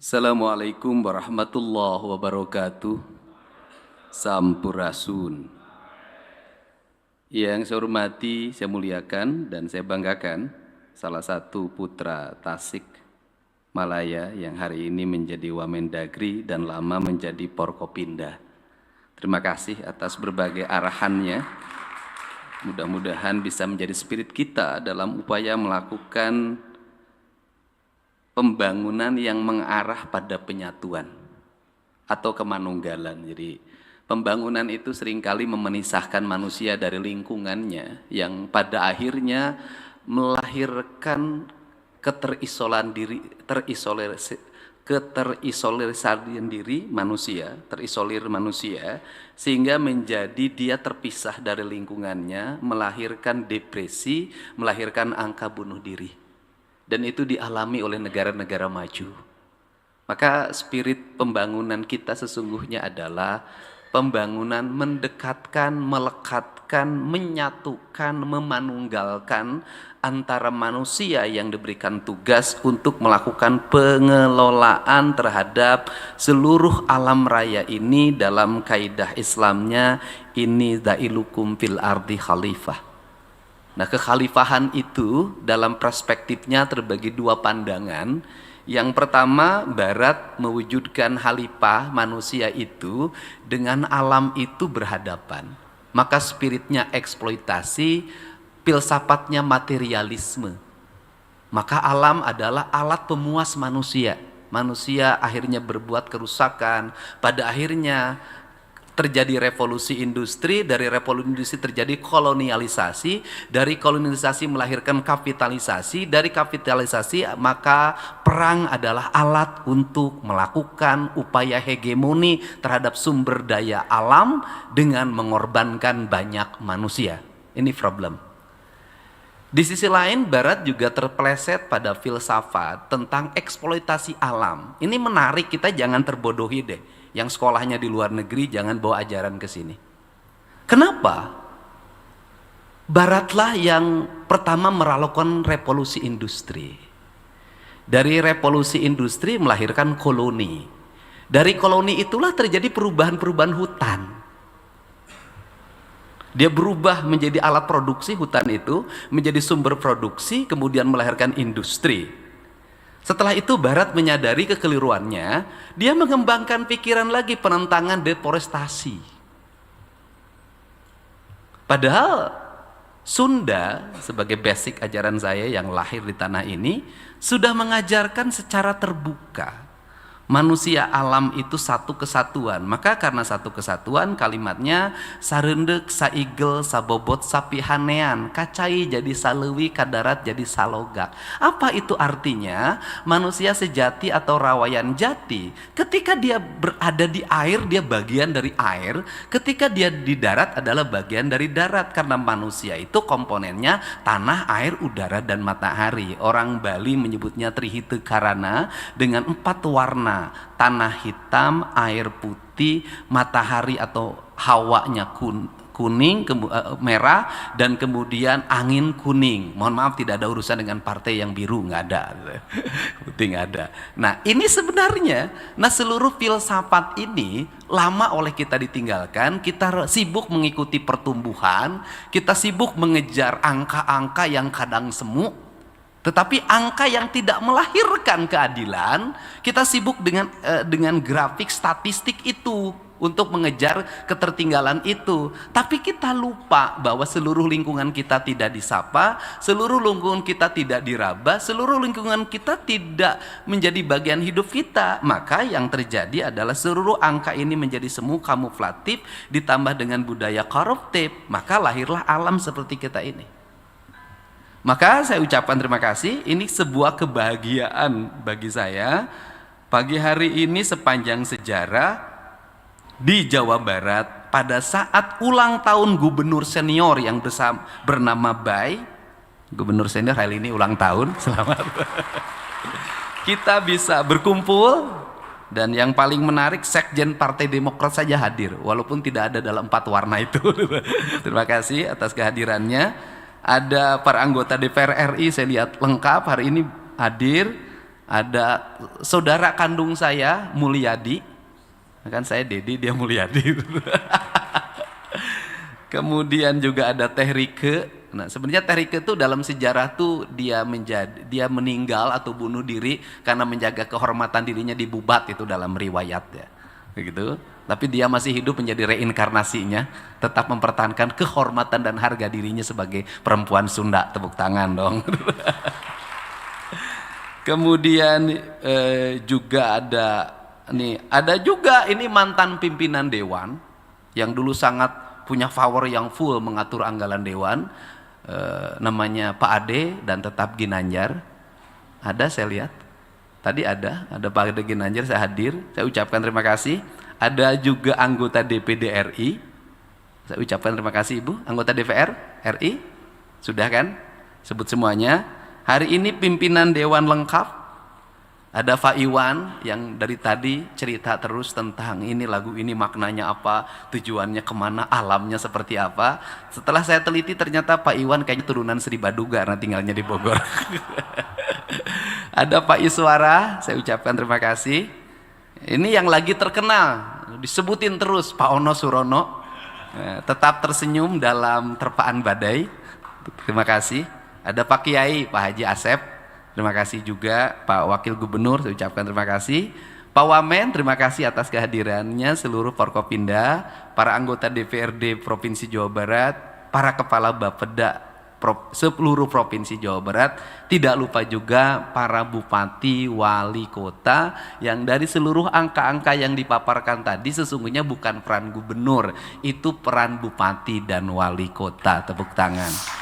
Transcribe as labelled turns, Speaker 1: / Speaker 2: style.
Speaker 1: Assalamualaikum warahmatullahi wabarakatuh. Sampurasun. Yang saya hormati, saya muliakan dan saya banggakan salah satu putra Tasik Malaya yang hari ini menjadi Wamendagri dan lama menjadi Porkopinda. Terima kasih atas berbagai arahannya. Mudah-mudahan bisa menjadi spirit kita dalam upaya melakukan pembangunan yang mengarah pada penyatuan atau kemanunggalan. Jadi pembangunan itu seringkali memisahkan manusia dari lingkungannya yang pada akhirnya melahirkan keterisolan diri, keterisolisasian diri manusia, terisolir manusia, sehingga menjadi dia terpisah dari lingkungannya, melahirkan depresi, melahirkan angka bunuh diri. Dan itu dialami oleh negara-negara maju. Maka spirit pembangunan kita sesungguhnya adalah pembangunan mendekatkan, melekatkan, menyatukan, memanunggalkan antara manusia yang diberikan tugas untuk melakukan pengelolaan terhadap seluruh alam raya ini dalam kaidah Islamnya, ini da'ilukum fil ardi khalifah. Nah, kekhalifahan itu dalam perspektifnya terbagi dua pandangan. Yang pertama, Barat mewujudkan khalifah manusia itu dengan alam itu berhadapan. Maka spiritnya eksploitasi, filsafatnya materialisme. Maka alam adalah alat pemuas manusia. Manusia akhirnya berbuat kerusakan, pada akhirnya terjadi revolusi industri, dari revolusi industri terjadi kolonialisasi, dari kolonialisasi melahirkan kapitalisasi, dari kapitalisasi maka perang adalah alat untuk melakukan upaya hegemoni terhadap sumber daya alam dengan mengorbankan banyak manusia. Ini problem. Di sisi lain, Barat juga terpeleset pada filsafat tentang eksploitasi alam. Ini menarik, kita jangan terbodohi deh. Yang sekolahnya di luar negeri jangan bawa ajaran ke sini. Kenapa? Baratlah yang pertama melakukan revolusi industri. Dari revolusi industri melahirkan koloni. Dari koloni itulah terjadi perubahan-perubahan hutan. Dia berubah menjadi alat produksi, hutan itu menjadi sumber produksi, kemudian melahirkan industri. Setelah itu Barat menyadari kekeliruannya, dia mengembangkan pikiran lagi penentangan deforestasi. Padahal Sunda sebagai basic ajaran saya yang lahir di tanah ini sudah mengajarkan secara terbuka manusia alam itu satu kesatuan. Maka karena satu kesatuan kalimatnya sarendek, saigel, sabobot, sapihanean, kacai jadi salewi, kadarat jadi salogak. Apa itu artinya? Manusia sejati atau rawayan jati, ketika dia berada di air dia bagian dari air, ketika dia di darat adalah bagian dari darat, karena manusia itu komponennya tanah, air, udara, dan matahari. Orang Bali menyebutnya Trihite Karana dengan 4 warna: tanah hitam, air putih, matahari atau hawanya kuning, merah, dan kemudian angin kuning. Mohon maaf, tidak ada urusan dengan partai yang biru, nggak ada. Putih nggak ada. Nah, ini sebenarnya, seluruh filsafat ini lama oleh kita ditinggalkan. Kita sibuk mengikuti pertumbuhan, kita sibuk mengejar angka-angka yang kadang semu. Tetapi angka yang tidak melahirkan keadilan, kita sibuk dengan grafik statistik itu untuk mengejar ketertinggalan itu. Tapi kita lupa bahwa seluruh lingkungan kita tidak disapa, seluruh lingkungan kita tidak diraba, seluruh lingkungan kita tidak menjadi bagian hidup kita. Maka yang terjadi adalah seluruh angka ini menjadi semu, kamuflatif, ditambah dengan budaya koruptif. Maka lahirlah alam seperti kita ini. Maka saya ucapkan terima kasih. Ini sebuah kebahagiaan bagi saya. Pagi hari ini sepanjang sejarah di Jawa Barat, pada saat ulang tahun gubernur senior yang bernama Bay, gubernur senior hari ini ulang tahun, selamat. Kita bisa berkumpul, dan yang paling menarik Sekjen Partai Demokrat saja hadir, walaupun tidak ada dalam 4 warna itu. Terima kasih atas kehadirannya. Ada para anggota DPR RI, saya lihat lengkap hari ini hadir. ada saudara kandung saya Mulyadi, kan saya Dedi, dia Mulyadi. Kemudian juga ada Teh Rike. Nah, sebenarnya Teh Rike tuh dalam sejarah tuh dia meninggal atau bunuh diri karena menjaga kehormatan dirinya di Bubat, itu dalam riwayat ya. Begitu. Tapi dia masih hidup menjadi reinkarnasinya, tetap mempertahankan kehormatan dan harga dirinya sebagai perempuan Sunda. Tepuk tangan dong. Kemudian juga ada juga ini mantan pimpinan dewan yang dulu sangat punya power yang full mengatur anggaran dewan, namanya Pak Ade dan tetap Ginanjar. Ada, saya lihat tadi ada Pak Ade Ginanjar, saya hadir, saya ucapkan terima kasih. Ada juga anggota DPD RI, saya ucapkan terima kasih Ibu. Anggota DPR RI sudah kan, sebut semuanya. Hari ini pimpinan dewan lengkap. Ada Pak Iwan yang dari tadi cerita terus tentang ini lagu ini maknanya apa, tujuannya kemana, alamnya seperti apa. Setelah saya teliti ternyata Pak Iwan kayaknya turunan Sri Baduga karena tinggalnya di Bogor. Ada Pak Iswara, saya ucapkan terima kasih. Ini yang lagi terkenal, disebutin terus Pak Ono Surono, tetap tersenyum dalam terpaan badai. Terima kasih. Ada Pak Kiai, Pak Haji Asep, terima kasih juga. Pak Wakil Gubernur, saya ucapkan terima kasih. Pak Wamen, terima kasih atas kehadirannya. Seluruh Forkopimda, para anggota DPRD Provinsi Jawa Barat, para kepala Bapeda seluruh Provinsi Jawa Barat. Tidak lupa juga para bupati, wali kota, yang dari seluruh angka-angka yang dipaparkan tadi sesungguhnya bukan peran gubernur, itu peran bupati dan wali kota. Tepuk tangan.